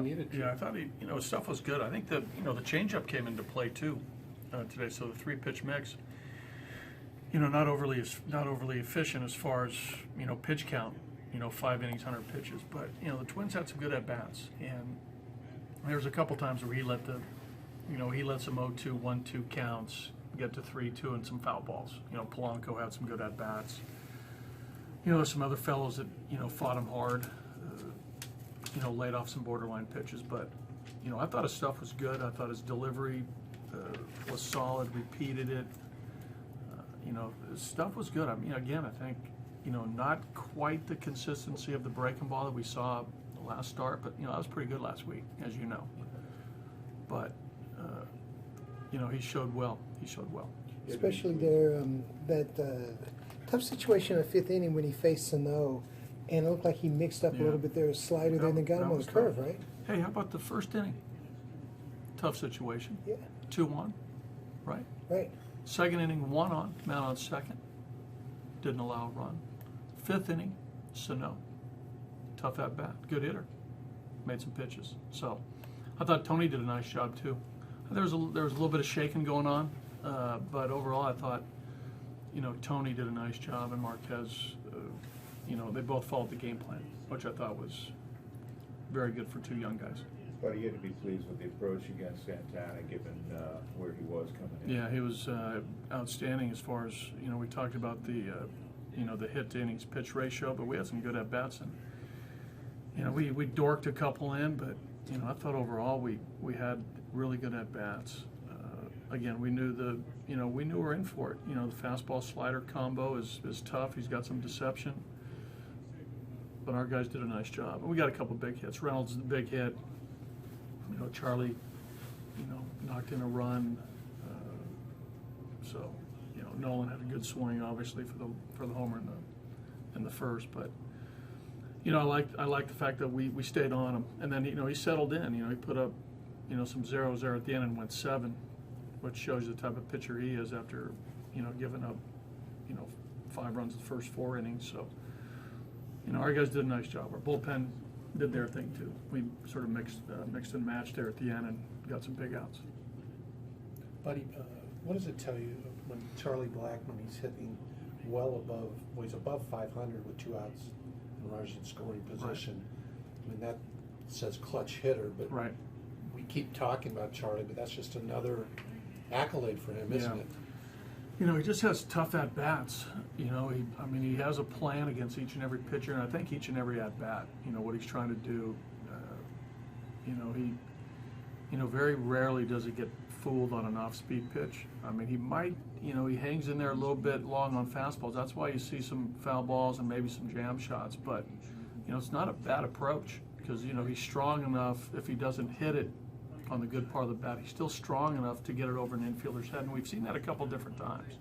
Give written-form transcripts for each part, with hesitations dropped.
needed to. Yeah, I thought his stuff was good. I think the changeup came into play too today. So the 3-pitch mix, not overly efficient as far as pitch count. 5 innings, 100 pitches. But the Twins had some good at bats, and there was a couple times where he let some 0-2, 1-2 counts get to 3-2 and some foul balls. Polanco had some good at bats. Some other fellows that fought him hard. Laid off some borderline pitches, but I thought his stuff was good. I thought his delivery was solid. Repeated it. His stuff was good. I mean, again, I think not quite the consistency of the breaking ball that we saw the last start, but that was pretty good last week, as you know. But he showed well. Especially there, that tough situation in the 5th inning when he faced Sano, and it looked like he mixed up a little bit there, a slider there, and then got him on the curve, tough. right? Hey, how about the first inning? Tough situation. Yeah. 2-1, right? Right. Second inning, 1 on, man on second. Didn't allow a run. 5th inning, Sano. Tough at bat. Good hitter. Made some pitches. So I thought Tony did a nice job too. There was a little bit of shaking going on, but overall I thought Tony did a nice job, and Marquez. They both followed the game plan, which I thought was very good for 2 young guys. But he had to be pleased with the approach against Santana, given where he was coming in. Yeah, he was outstanding as far as we talked about the hit to innings pitch ratio, but we had some good at bats, and we dorked a couple in, but I thought overall we had really good at bats. Again, we knew we knew we're in for it. The fastball slider combo is tough. He's got some deception, but our guys did a nice job. And we got a couple big hits. Reynolds the big hit. Charlie, knocked in a run. So, Nolan had a good swing, obviously, for the homer in the first. But I like the fact that we stayed on him, and then he settled in. He put up some zeros there at the end and went 7, which shows you the type of pitcher he is after giving up 5 runs the first 4 innings. So our guys did a nice job. Our bullpen did their thing too. We sort of mixed and matched there at the end and got some big outs. Buddy, what does it tell you when Charlie Blackmon, he's hitting he's above 500 with 2 outs and runners in scoring position? Right. I mean, that says clutch hitter, but right. We keep talking about Charlie, but that's just another accolade for him, isn't it? He just has tough at bats. He has a plan against each and every pitcher, and I think each and every at bat. What he's trying to do. He very rarely does he get fooled on an off-speed pitch. He might. He hangs in there a little bit long on fastballs. That's why you see some foul balls and maybe some jam shots. But it's not a bad approach because he's strong enough. If he doesn't hit it on the good part of the bat, he's still strong enough to get it over an infielder's head, and we've seen that a couple different times.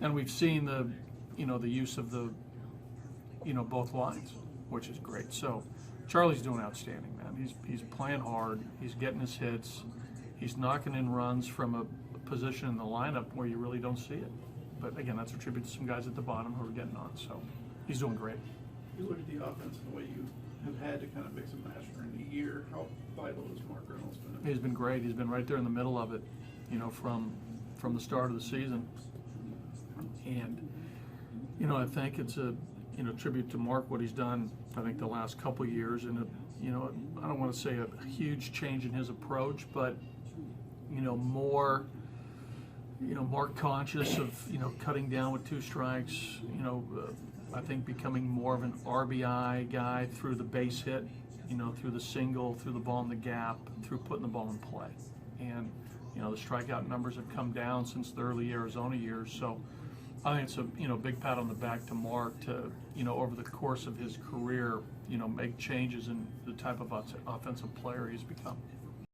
And we've seen the use of the both lines, which is great. So Charlie's doing outstanding, man. He's playing hard. He's getting his hits. He's knocking in runs from a position in the lineup where you really don't see it. But again, that's a tribute to some guys at the bottom who are getting on. So he's doing great. You look at the offense and the way you have had to kind of mix and match during the year. How vital has Mark Reynolds been? He's been great. He's been right there in the middle of it, from the start of the season. And I think it's a tribute to Mark what he's done. I think the last couple of years, and I don't want to say a huge change in his approach, but more conscious of cutting down with 2 strikes. I think becoming more of an RBI guy through the base hit, through the single, through the ball in the gap, through putting the ball in play. And, the strikeout numbers have come down since the early Arizona years. So I think it's a, big pat on the back to Mark to, over the course of his career, make changes in the type of offensive player he's become.